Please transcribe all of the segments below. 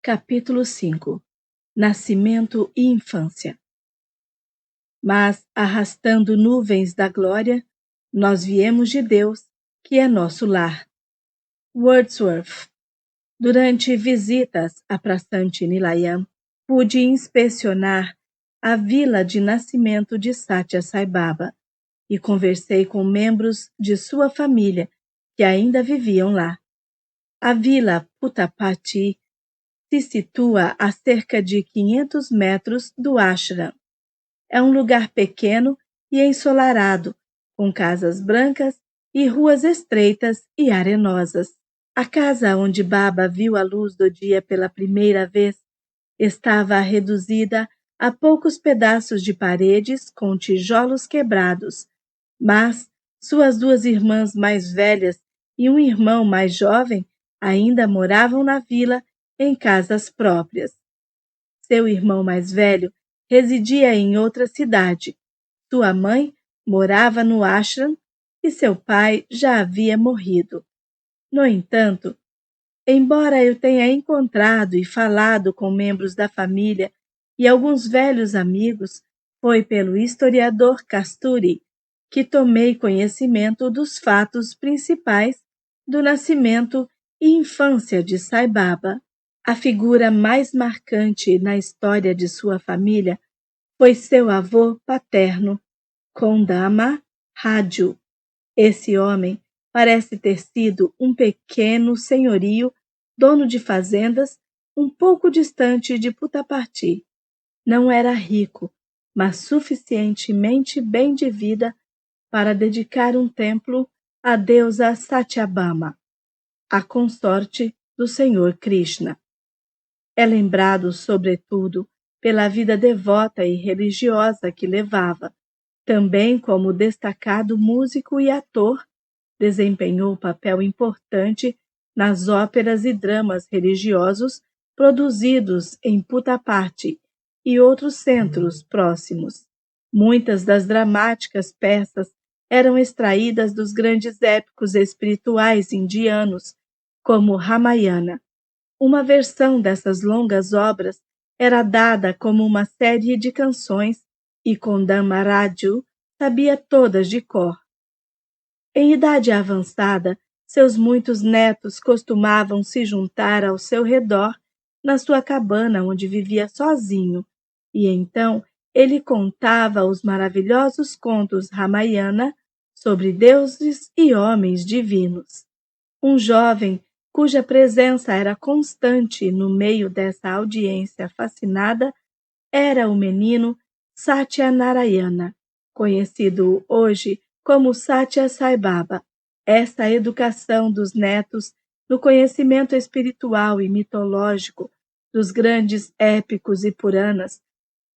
Capítulo 5. Nascimento e infância. Mas, arrastando nuvens da glória, nós viemos de Deus, que é nosso lar. Wordsworth. Durante visitas à Prasanthi Nilayam, pude inspecionar a vila de nascimento de Satya Sai Baba e conversei com membros de sua família que ainda viviam lá. A vila Puttapati se situa a cerca de 500 metros do ashram. É um lugar pequeno e ensolarado, com casas brancas e ruas estreitas e arenosas. A casa onde Baba viu a luz do dia pela primeira vez estava reduzida a poucos pedaços de paredes com tijolos quebrados, mas suas duas irmãs mais velhas e um irmão mais jovem ainda moravam na vila em casas próprias. Seu irmão mais velho residia em outra cidade. Sua mãe morava no ashram e seu pai já havia morrido. No entanto, embora eu tenha encontrado e falado com membros da família e alguns velhos amigos, foi pelo historiador Kasturi que tomei conhecimento dos fatos principais do nascimento e infância de Sai Baba. A figura mais marcante na história de sua família foi seu avô paterno, Kondama Raju. Esse homem parece ter sido um pequeno senhorio, dono de fazendas, um pouco distante de Puttaparthi. Não era rico, mas suficientemente bem de vida para dedicar um templo à deusa Satyabhama, a consorte do Senhor Krishna. É lembrado, sobretudo, pela vida devota e religiosa que levava. Também como destacado músico e ator, desempenhou papel importante nas óperas e dramas religiosos produzidos em Puttaparthi e outros centros próximos. Muitas das dramáticas peças eram extraídas dos grandes épicos espirituais indianos, como Ramayana. Uma versão dessas longas obras era dada como uma série de canções e Kondama Raju sabia todas de cor. Em idade avançada, seus muitos netos costumavam se juntar ao seu redor na sua cabana onde vivia sozinho, e então ele contava os maravilhosos contos Ramayana sobre deuses e homens divinos. Um jovem cuja presença era constante no meio dessa audiência fascinada era o menino Satyanarayana, conhecido hoje como Satya Sai Baba. Essa educação dos netos no conhecimento espiritual e mitológico dos grandes épicos e Puranas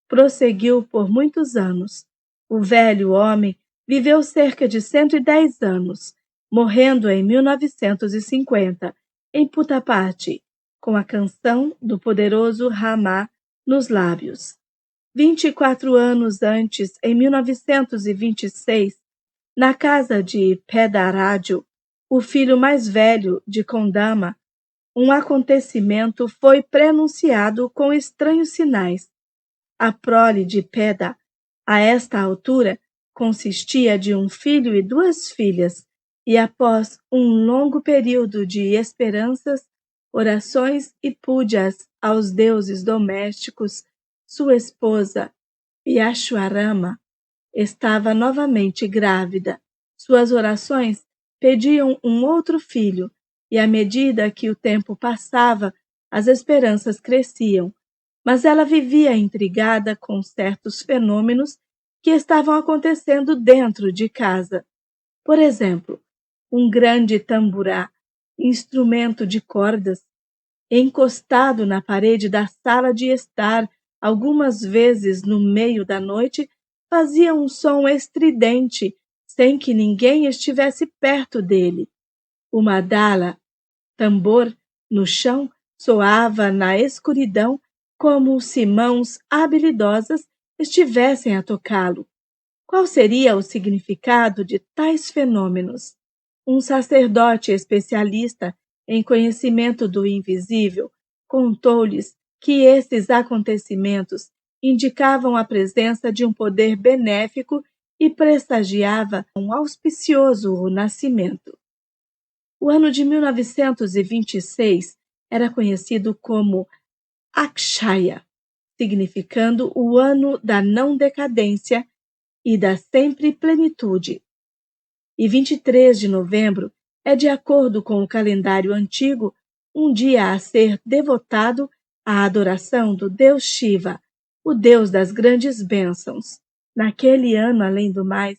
prosseguiu por muitos anos. O velho homem viveu cerca de 110 anos, morrendo em 1950, em Puttaparthi, com a canção do poderoso Rama nos lábios. 24 anos antes, em 1926, na casa de Pedaraju, o filho mais velho de Kondama, um acontecimento foi prenunciado com estranhos sinais. A prole de Peda, a esta altura, consistia de um filho e duas filhas, e após um longo período de esperanças, orações e púdias aos deuses domésticos, sua esposa, Yashwarama, estava novamente grávida. Suas orações pediam um outro filho, e à medida que o tempo passava, as esperanças cresciam. Mas ela vivia intrigada com certos fenômenos que estavam acontecendo dentro de casa. Por exemplo, um grande tamburá, instrumento de cordas, encostado na parede da sala de estar, algumas vezes no meio da noite, fazia um som estridente, sem que ninguém estivesse perto dele. O madala, tambor, no chão, soava na escuridão como se mãos habilidosas estivessem a tocá-lo. Qual seria o significado de tais fenômenos? Um sacerdote especialista em conhecimento do invisível contou-lhes que esses acontecimentos indicavam a presença de um poder benéfico e pressagiava um auspicioso nascimento. O ano de 1926 era conhecido como Akshaya, significando o ano da não decadência e da sempre plenitude. E 23 de novembro é, de acordo com o calendário antigo, um dia a ser devotado à adoração do deus Shiva, o deus das grandes bênçãos. Naquele ano, além do mais,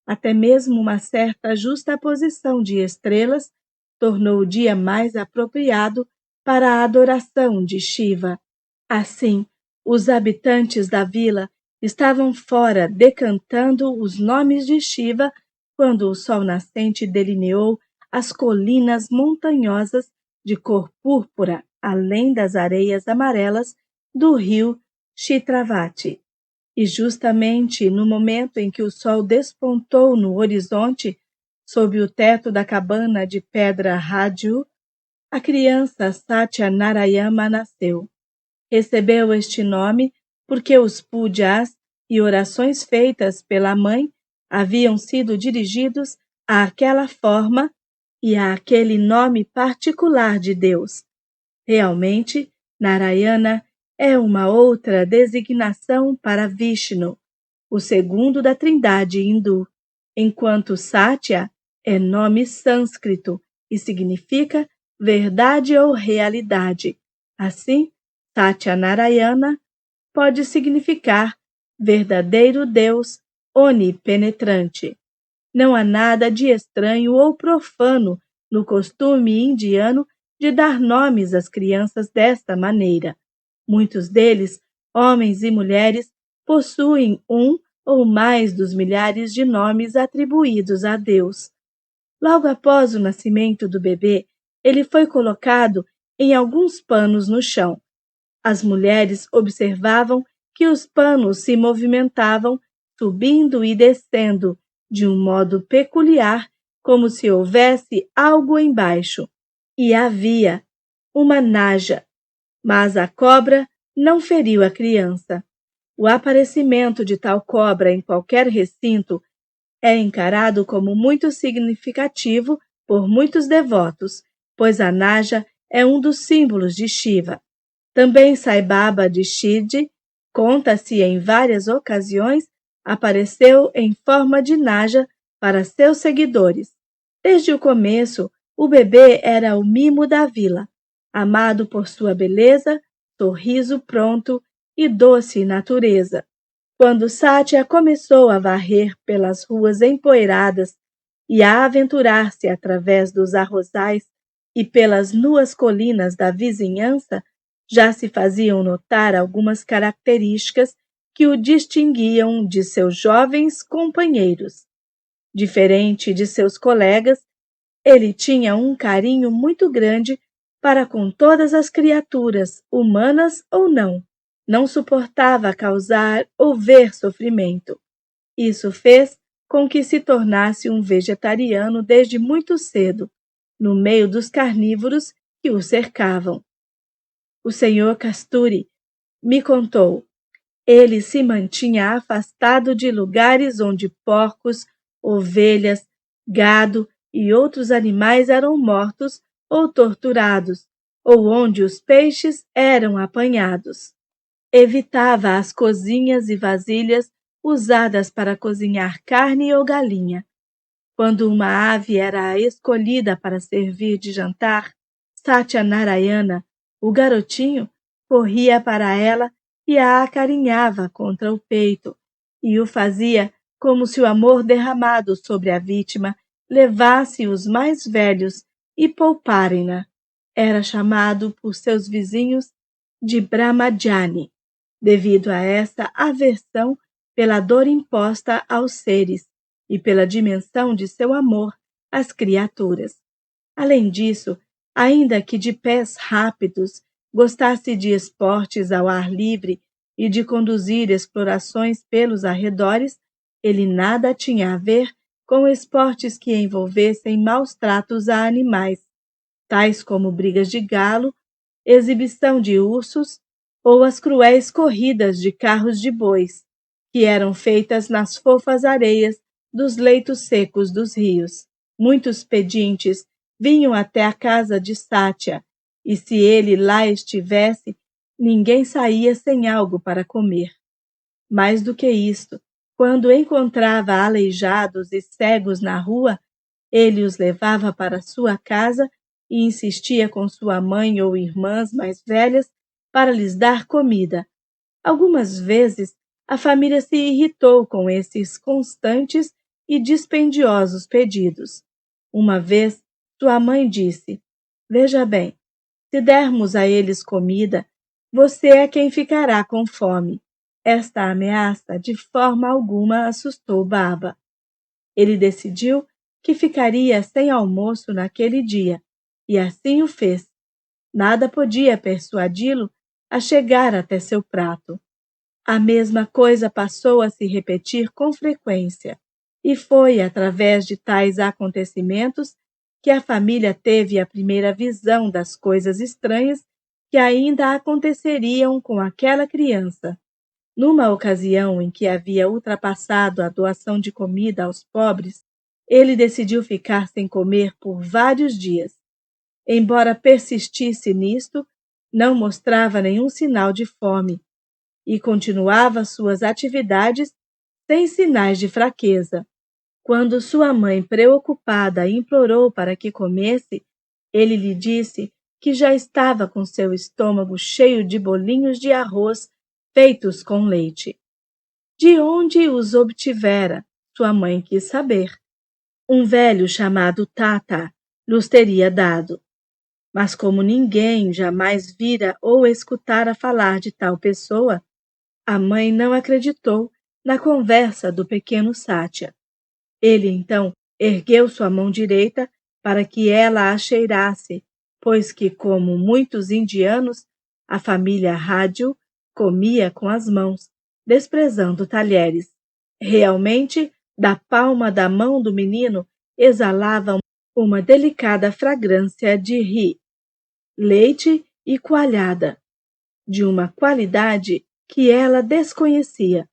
até mesmo uma certa justaposição de estrelas tornou o dia mais apropriado para a adoração de Shiva. Assim, os habitantes da vila estavam fora decantando os nomes de Shiva quando o sol nascente delineou as colinas montanhosas de cor púrpura, além das areias amarelas do rio Chitravati. E justamente no momento em que o sol despontou no horizonte, sob o teto da cabana de pedra Raju, a criança Satya Narayana nasceu. Recebeu este nome porque os pujas e orações feitas pela mãe haviam sido dirigidos àquela forma e àquele nome particular de Deus. Realmente, Narayana é uma outra designação para Vishnu, o segundo da trindade hindu, enquanto Satya é nome sânscrito e significa verdade ou realidade. Assim, Satya Narayana pode significar verdadeiro Deus onipenetrante. Não há nada de estranho ou profano no costume indiano de dar nomes às crianças desta maneira. Muitos deles, homens e mulheres, possuem um ou mais dos milhares de nomes atribuídos a Deus. Logo após o nascimento do bebê, ele foi colocado em alguns panos no chão. As mulheres observavam que os panos se movimentavam, subindo e descendo, de um modo peculiar, como se houvesse algo embaixo. E havia uma naja, mas a cobra não feriu a criança. O aparecimento de tal cobra em qualquer recinto é encarado como muito significativo por muitos devotos, pois a naja é um dos símbolos de Shiva. Também Sai Baba de Shirdi, conta-se em várias ocasiões, apareceu em forma de naja para seus seguidores. Desde o começo, o bebê era o mimo da vila, amado por sua beleza, sorriso pronto e doce natureza. Quando Satya começou a varrer pelas ruas empoeiradas e a aventurar-se através dos arrozais e pelas nuas colinas da vizinhança, já se faziam notar algumas características que o distinguiam de seus jovens companheiros. Diferente de seus colegas, ele tinha um carinho muito grande para com todas as criaturas, humanas ou não. Não suportava causar ou ver sofrimento. Isso fez com que se tornasse um vegetariano desde muito cedo, no meio dos carnívoros que o cercavam. O senhor Kasturi me contou. Ele se mantinha afastado de lugares onde porcos, ovelhas, gado e outros animais eram mortos ou torturados, ou onde os peixes eram apanhados. Evitava as cozinhas e vasilhas usadas para cozinhar carne ou galinha. Quando uma ave era escolhida para servir de jantar, Satya Narayana, o garotinho, corria para ela e a acarinhava contra o peito, e o fazia como se o amor derramado sobre a vítima levasse os mais velhos e pouparem-na. Era chamado por seus vizinhos de Brahmajani, devido a essa aversão pela dor imposta aos seres e pela dimensão de seu amor às criaturas. Além disso, ainda que de pés rápidos, gostasse de esportes ao ar livre e de conduzir explorações pelos arredores, ele nada tinha a ver com esportes que envolvessem maus tratos a animais, tais como brigas de galo exibição de ursos ou as cruéis corridas de carros de bois, que eram feitas nas fofas areias dos leitos secos dos rios. Muitos pedintes vinham até a casa de Sátia, e se ele lá estivesse, ninguém saía sem algo para comer. Mais do que isto, quando encontrava aleijados e cegos na rua, ele os levava para sua casa e insistia com sua mãe ou irmãs mais velhas para lhes dar comida. Algumas vezes, a família se irritou com esses constantes e dispendiosos pedidos. Uma vez, sua mãe disse: "Veja bem, se dermos a eles comida, você é quem ficará com fome." Esta ameaça de forma alguma assustou Baba. Ele decidiu que ficaria sem almoço naquele dia, e assim o fez. Nada podia persuadi-lo a chegar até seu prato. A mesma coisa passou a se repetir com frequência, e foi através de tais acontecimentos que a família teve a primeira visão das coisas estranhas que ainda aconteceriam com aquela criança. Numa ocasião em que havia ultrapassado a doação de comida aos pobres, ele decidiu ficar sem comer por vários dias. Embora persistisse nisto, não mostrava nenhum sinal de fome e continuava suas atividades sem sinais de fraqueza. Quando sua mãe, preocupada, implorou para que comesse, ele lhe disse que já estava com seu estômago cheio de bolinhos de arroz feitos com leite. De onde os obtivera? Sua mãe quis saber. Um velho chamado Tata lhes teria dado. Mas como ninguém jamais vira ou escutara falar de tal pessoa, a mãe não acreditou na conversa do pequeno Sátia. Ele, então, ergueu sua mão direita para que ela a cheirasse, pois que, como muitos indianos, a família Rádio comia com as mãos, desprezando talheres. Realmente, da palma da mão do menino exalava uma delicada fragrância de ghee, leite e coalhada, de uma qualidade que ela desconhecia.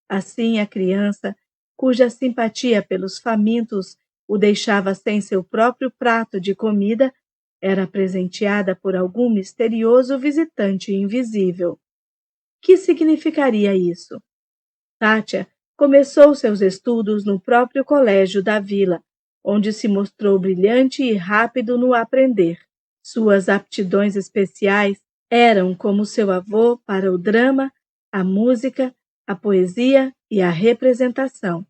Assim, a criança, cuja simpatia pelos famintos o deixava sem seu próprio prato de comida, era presenteada por algum misterioso visitante invisível. Que significaria isso? Sátia começou seus estudos no próprio colégio da vila, onde se mostrou brilhante e rápido no aprender. Suas aptidões especiais eram, como seu avô, para o drama, a música, a poesia e a representação.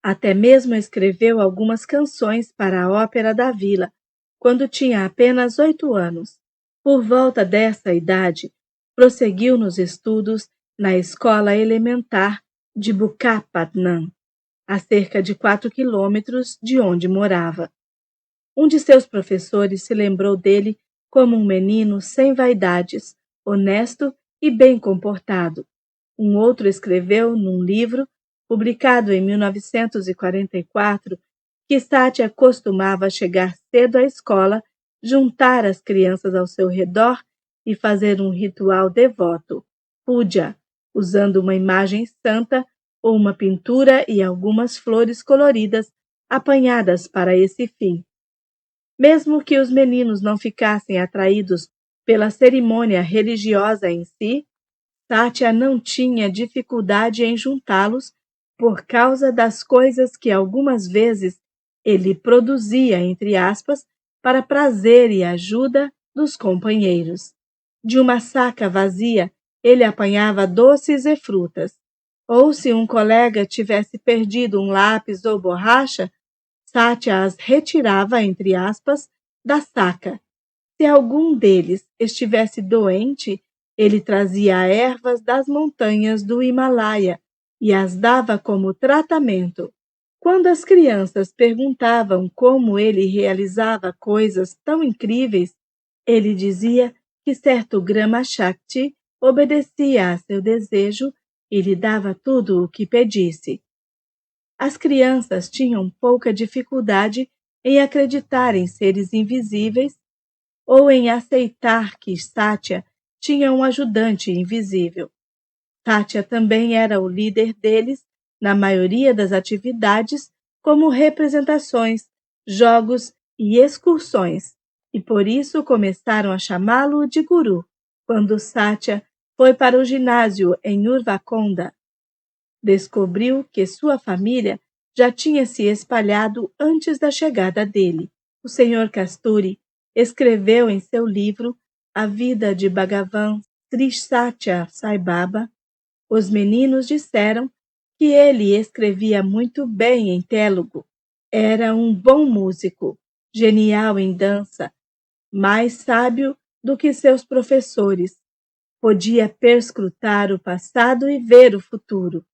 Até mesmo escreveu algumas canções para a ópera da vila, quando tinha apenas 8 anos. Por volta dessa idade, prosseguiu nos estudos na escola elementar de Bucapatnam, a cerca de 4 quilômetros de onde morava. Um de seus professores se lembrou dele como um menino sem vaidades, honesto e bem comportado. Um outro escreveu num livro, publicado em 1944, que Sátia costumava chegar cedo à escola, juntar as crianças ao seu redor e fazer um ritual devoto, puja, usando uma imagem santa ou uma pintura e algumas flores coloridas apanhadas para esse fim. Mesmo que os meninos não ficassem atraídos pela cerimônia religiosa em si, Sátia não tinha dificuldade em juntá-los por causa das coisas que algumas vezes ele produzia, entre aspas, para prazer e ajuda dos companheiros. De uma saca vazia, ele apanhava doces e frutas. Ou se um colega tivesse perdido um lápis ou borracha, Sátia as retirava, entre aspas, da saca. Se algum deles estivesse doente, ele trazia ervas das montanhas do Himalaia e as dava como tratamento. Quando as crianças perguntavam como ele realizava coisas tão incríveis, ele dizia que certo Grama Shakti obedecia a seu desejo e lhe dava tudo o que pedisse. As crianças tinham pouca dificuldade em acreditar em seres invisíveis ou em aceitar que Satya tinha um ajudante invisível. Satya também era o líder deles na maioria das atividades, como representações, jogos e excursões, e por isso começaram a chamá-lo de guru. Quando Satya foi para o ginásio em Urvakonda, descobriu que sua família já tinha se espalhado antes da chegada dele. O Sr. Kasturi escreveu em seu livro A Vida de Bhagavan Sri Satya Sai Baba. Os meninos disseram que ele escrevia muito bem em Telugu. Era um bom músico, genial em dança, mais sábio do que seus professores. Podia perscrutar o passado e ver o futuro.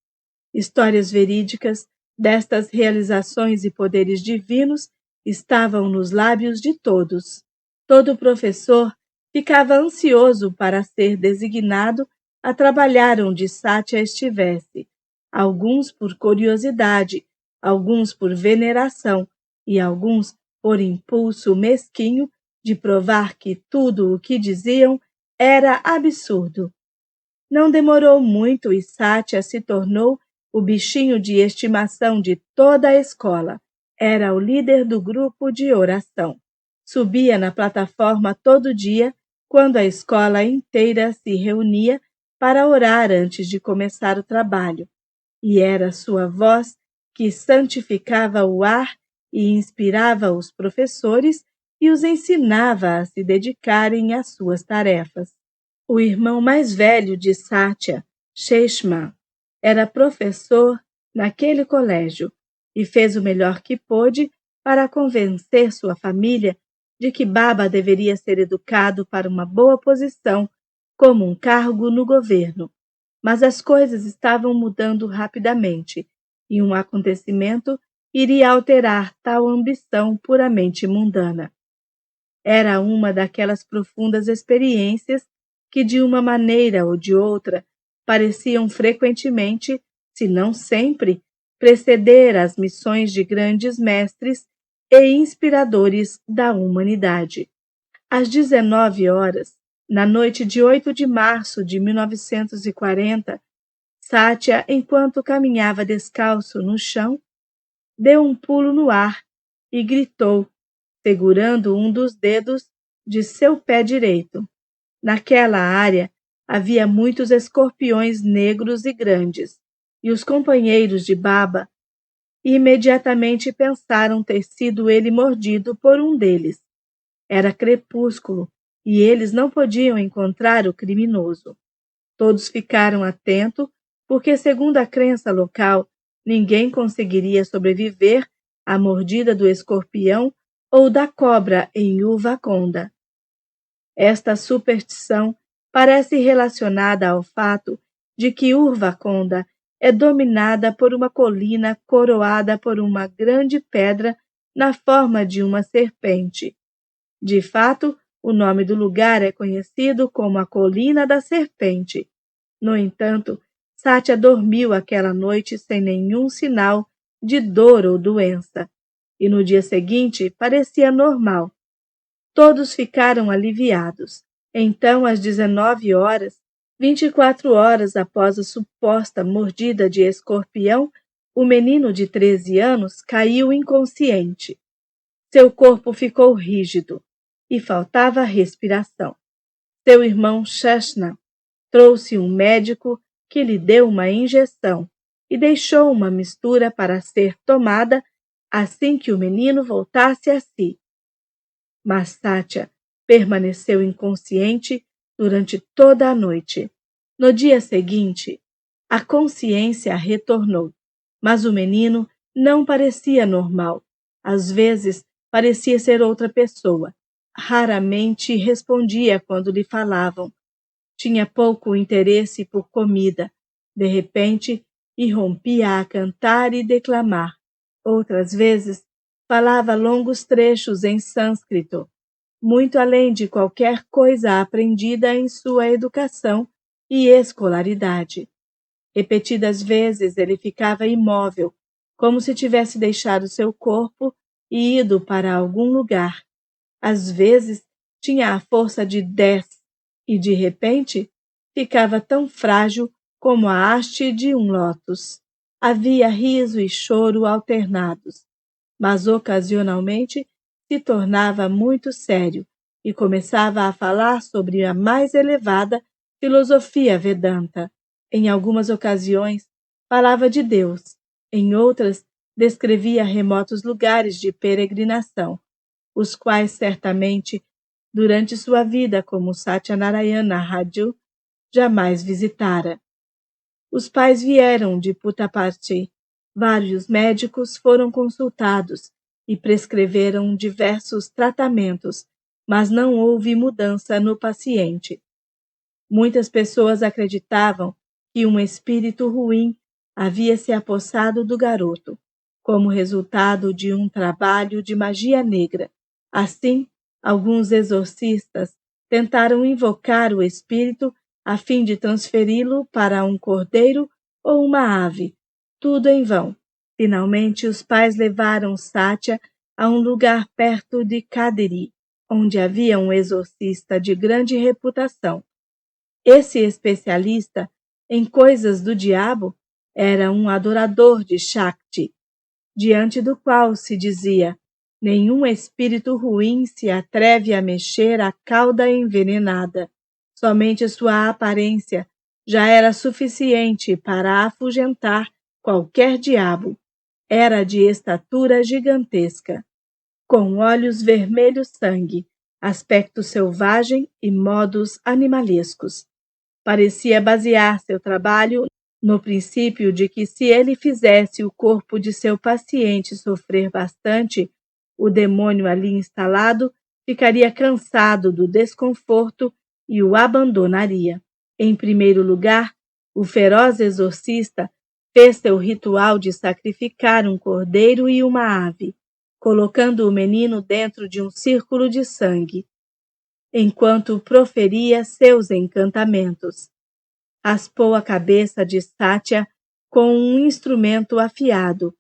Histórias verídicas destas realizações e poderes divinos estavam nos lábios de todos. Todo professor ficava ansioso para ser designado a trabalhar onde Satya estivesse, alguns por curiosidade, alguns por veneração e alguns por impulso mesquinho de provar que tudo o que diziam era absurdo. Não demorou muito e Satya se tornou o bichinho de estimação de toda a escola. Era o líder do grupo de oração. Subia na plataforma todo dia, quando a escola inteira se reunia para orar antes de começar o trabalho. E era sua voz que santificava o ar e inspirava os professores e os ensinava a se dedicarem às suas tarefas. O irmão mais velho de Satya, Sheshma, era professor naquele colégio e fez o melhor que pôde para convencer sua família de que Baba deveria ser educado para uma boa posição, como um cargo no governo. Mas as coisas estavam mudando rapidamente e um acontecimento iria alterar tal ambição puramente mundana. Era uma daquelas profundas experiências que, de uma maneira ou de outra, pareciam frequentemente, se não sempre, preceder as missões de grandes mestres e inspiradores da humanidade. Às 19 horas, na noite de 8 de março de 1940, Satya, enquanto caminhava descalço no chão, deu um pulo no ar e gritou, segurando um dos dedos de seu pé direito. Naquela área havia muitos escorpiões negros e grandes, e os companheiros de Baba imediatamente pensaram ter sido ele mordido por um deles. Era crepúsculo e eles não podiam encontrar o criminoso. Todos ficaram atentos, porque, segundo a crença local, ninguém conseguiria sobreviver à mordida do escorpião ou da cobra em Urvakonda. Esta superstição parece relacionada ao fato de que Urvakonda é dominada por uma colina coroada por uma grande pedra na forma de uma serpente. De fato, o nome do lugar é conhecido como a Colina da Serpente. No entanto, Satya dormiu aquela noite sem nenhum sinal de dor ou doença, e no dia seguinte parecia normal. Todos ficaram aliviados. Então, às 19 horas, 24 horas após a suposta mordida de escorpião, o menino de 13 anos caiu inconsciente. Seu corpo ficou rígido e faltava respiração. Seu irmão Sheshna trouxe um médico que lhe deu uma injeção e deixou uma mistura para ser tomada assim que o menino voltasse a si. Mas Satya permaneceu inconsciente durante toda a noite. No dia seguinte, a consciência retornou, mas o menino não parecia normal. Às vezes, parecia ser outra pessoa. Raramente respondia quando lhe falavam. Tinha pouco interesse por comida. De repente, irrompia a cantar e declamar. Outras vezes, falava longos trechos em sânscrito, muito além de qualquer coisa aprendida em sua educação e escolaridade. Repetidas vezes ele ficava imóvel, como se tivesse deixado seu corpo e ido para algum lugar. Às vezes tinha a força de 10 e, de repente, ficava tão frágil como a haste de um lótus. Havia riso e choro alternados, mas ocasionalmente se tornava muito sério e começava a falar sobre a mais elevada filosofia Vedanta. Em algumas ocasiões, falava de Deus, em outras, descrevia remotos lugares de peregrinação, os quais certamente, durante sua vida como Satyanarayana Raju, jamais visitara. Os pais vieram de Puttaparthi. Vários médicos foram consultados e prescreveram diversos tratamentos, mas não houve mudança no paciente. Muitas pessoas acreditavam que um espírito ruim havia se apossado do garoto, como resultado de um trabalho de magia negra. Assim, alguns exorcistas tentaram invocar o espírito a fim de transferi-lo para um cordeiro ou uma ave. Tudo em vão. Finalmente, os pais levaram Satya a um lugar perto de Kadiri, onde havia um exorcista de grande reputação. Esse especialista em coisas do diabo era um adorador de Shakti, diante do qual se dizia: nenhum espírito ruim se atreve a mexer a cauda envenenada. Somente sua aparência já era suficiente para afugentar qualquer diabo. Era de estatura gigantesca, com olhos vermelhos sangue, aspecto selvagem e modos animalescos. Parecia basear seu trabalho no princípio de que, se ele fizesse o corpo de seu paciente sofrer bastante, o demônio ali instalado ficaria cansado do desconforto e o abandonaria. Em primeiro lugar, o feroz exorcista fez seu ritual de sacrificar um cordeiro e uma ave, colocando o menino dentro de um círculo de sangue, enquanto proferia seus encantamentos. Raspou a cabeça de Satya com um instrumento afiado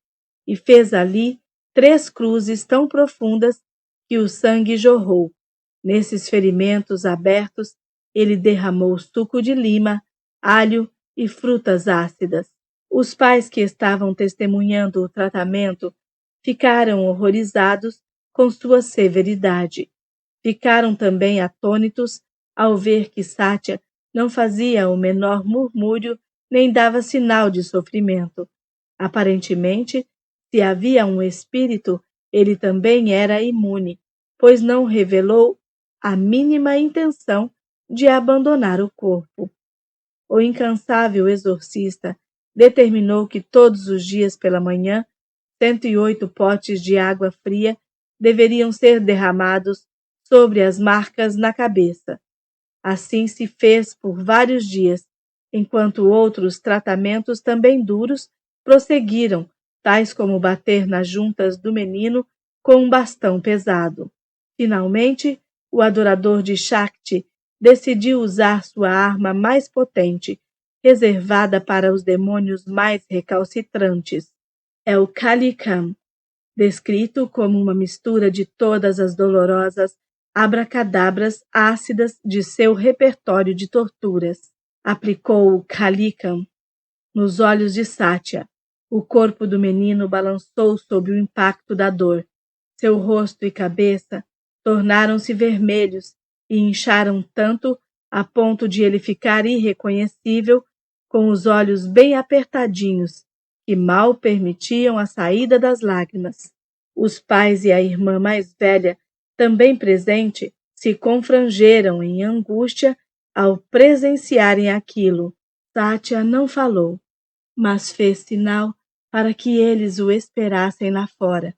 e fez ali 3 cruzes tão profundas que o sangue jorrou. Nesses ferimentos abertos, ele derramou suco de lima, alho e frutas ácidas. Os pais que estavam testemunhando o tratamento ficaram horrorizados com sua severidade. Ficaram também atônitos ao ver que Satya não fazia o menor murmúrio nem dava sinal de sofrimento. Aparentemente, se havia um espírito, ele também era imune, pois não revelou a mínima intenção de abandonar o corpo. O incansável exorcista determinou que todos os dias pela manhã 108 potes de água fria deveriam ser derramados sobre as marcas na cabeça. Assim se fez por vários dias, enquanto outros tratamentos também duros prosseguiram, tais como bater nas juntas do menino com um bastão pesado. Finalmente, o adorador de Shakti decidiu usar sua arma mais potente, reservada para os demônios mais recalcitrantes. É o Kalikam, descrito como uma mistura de todas as dolorosas abracadabras ácidas de seu repertório de torturas. Aplicou o Kalikam nos olhos de Satya. O corpo do menino balançou sob o impacto da dor. Seu rosto e cabeça tornaram-se vermelhos e incharam tanto a ponto de ele ficar irreconhecível, com os olhos bem apertadinhos, que mal permitiam a saída das lágrimas. Os pais e a irmã mais velha, também presente, se confrangeram em angústia ao presenciarem aquilo. Satya não falou, mas fez sinal para que eles o esperassem lá fora.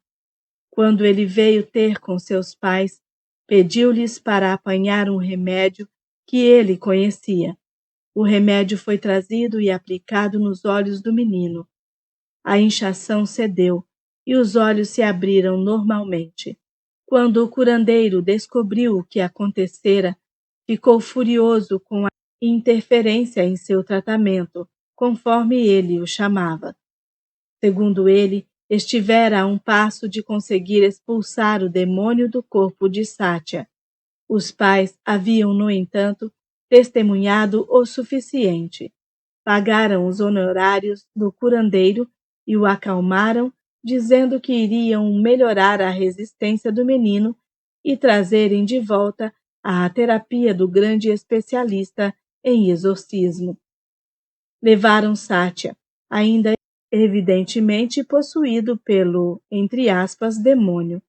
Quando ele veio ter com seus pais, pediu-lhes para apanhar um remédio que ele conhecia. O remédio foi trazido e aplicado nos olhos do menino. A inchação cedeu e os olhos se abriram normalmente. Quando o curandeiro descobriu o que acontecera, ficou furioso com a interferência em seu tratamento, conforme ele o chamava. Segundo ele, estivera a um passo de conseguir expulsar o demônio do corpo de Satya. Os pais haviam, no entanto, testemunhado o suficiente. Pagaram os honorários do curandeiro e o acalmaram, dizendo que iriam melhorar a resistência do menino e trazerem de volta a terapia do grande especialista em exorcismo. Levaram Satya, ainda evidentemente possuído pelo, entre aspas, demônio,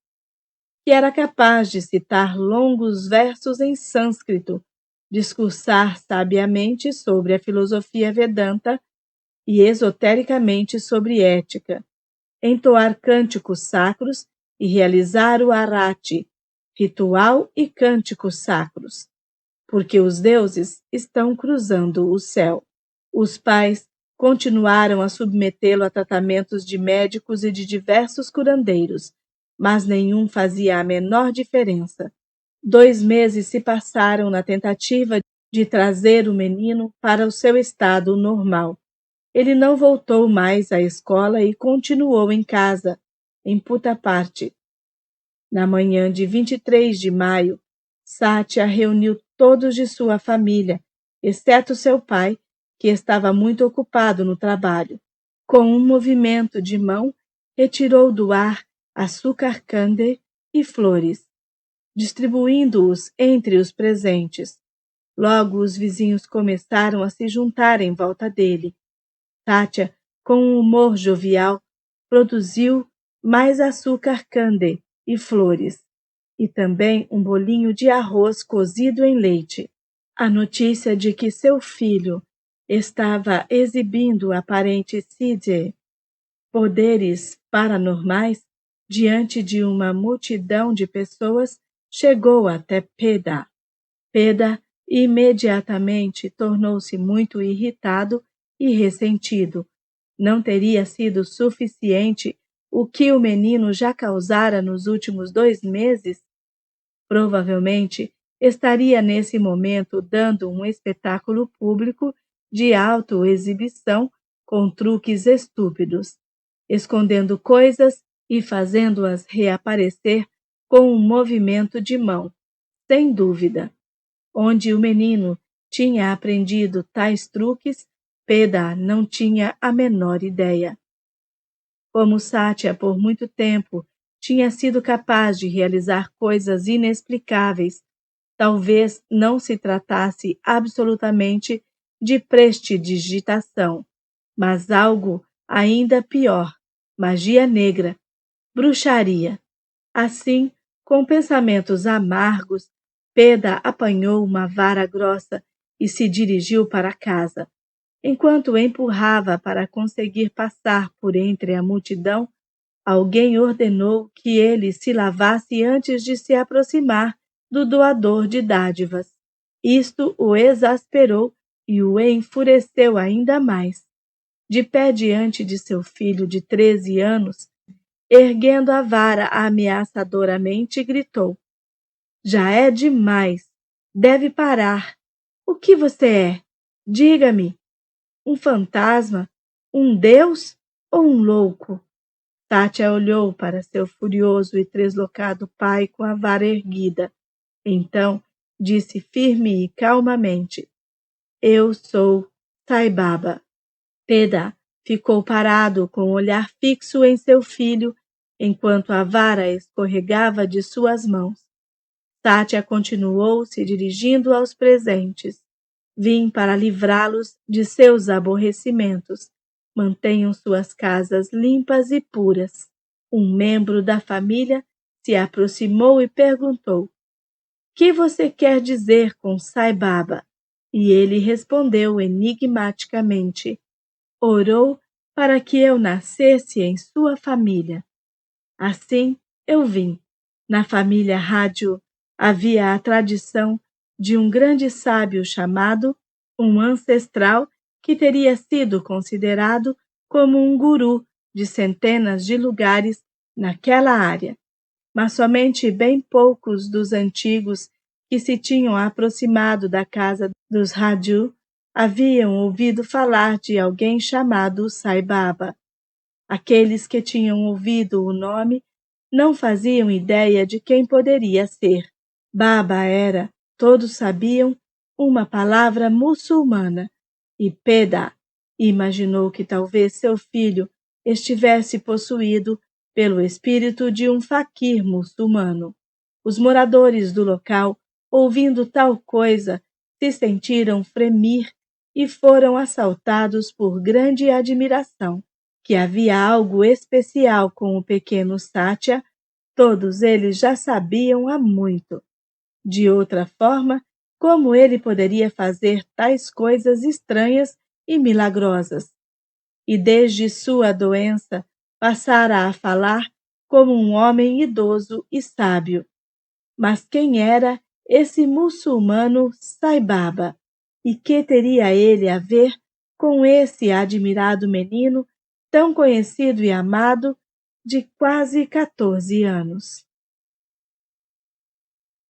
que era capaz de citar longos versos em sânscrito, discursar sabiamente sobre a filosofia Vedanta e esotericamente sobre ética, entoar cânticos sacros e realizar o arati, ritual e cânticos sacros, porque os deuses estão cruzando o céu. Os pais continuaram a submetê-lo a tratamentos de médicos e de diversos curandeiros, mas nenhum fazia a menor diferença. 2 meses se passaram na tentativa de trazer o menino para o seu estado normal. Ele não voltou mais à escola e continuou em casa, em Puttaparthi. Na manhã de 23 de maio, Satya reuniu todos de sua família, exceto seu pai, que estava muito ocupado no trabalho. Com um movimento de mão, retirou do ar açúcar candy e flores, distribuindo-os entre os presentes. Logo os vizinhos começaram a se juntar em volta dele. Satya, com um humor jovial, produziu mais açúcar candy e flores, e também um bolinho de arroz cozido em leite. A notícia de que seu filho estava exibindo aparentes poderes paranormais diante de uma multidão de pessoas chegou até Peda. Peda imediatamente tornou-se muito irritado e ressentido. Não teria sido suficiente o que o menino já causara nos últimos 2 meses? Provavelmente estaria nesse momento dando um espetáculo público de autoexibição com truques estúpidos, escondendo coisas e fazendo-as reaparecer com um movimento de mão, sem dúvida. Onde o menino tinha aprendido tais truques, Peda não tinha a menor ideia. Como Satya, por muito tempo, tinha sido capaz de realizar coisas inexplicáveis, talvez não se tratasse absolutamente de prestidigitação, mas algo ainda pior, magia negra, bruxaria. Assim, com pensamentos amargos, Peda apanhou uma vara grossa e se dirigiu para casa. Enquanto empurrava para conseguir passar por entre a multidão, alguém ordenou que ele se lavasse antes de se aproximar do doador de dádivas. Isto o exasperou e o enfureceu ainda mais. De pé diante de seu filho de 13 anos, erguendo a vara ameaçadoramente, gritou: "Já é demais! Deve parar! O que você é? Diga-me! Um fantasma? Um deus ou um louco?" Satya olhou para seu furioso e deslocado pai com a vara erguida. Então disse firme e calmamente: "Eu sou Sai Baba." Peda ficou parado com o olhar fixo em seu filho, enquanto a vara escorregava de suas mãos. Satya continuou se dirigindo aos presentes. "Vim para livrá-los de seus aborrecimentos. Mantenham suas casas limpas e puras." Um membro da família se aproximou e perguntou: "Que você quer dizer com Sai Baba?" E ele respondeu enigmaticamente: "Orou para que eu nascesse em sua família. Assim eu vim." Na família Raju havia a tradição de um grande sábio chamado um ancestral que teria sido considerado como um guru de centenas de lugares naquela área, mas somente bem poucos dos antigos que se tinham aproximado da casa dos Raju haviam ouvido falar de alguém chamado Sai Baba. Aqueles que tinham ouvido o nome não faziam ideia de quem poderia ser. Baba era, todos sabiam, uma palavra muçulmana, e Peda imaginou que talvez seu filho estivesse possuído pelo espírito de um faquir muçulmano. Os moradores do local, ouvindo tal coisa, se sentiram fremir e foram assaltados por grande admiração. Que havia algo especial com o pequeno Satya, todos eles já sabiam há muito. De outra forma, como ele poderia fazer tais coisas estranhas e milagrosas? E desde sua doença passara a falar como um homem idoso e sábio. Mas quem era esse muçulmano Sai Baba? E que teria ele a ver com esse admirado menino, tão conhecido e amado, de quase 14 anos?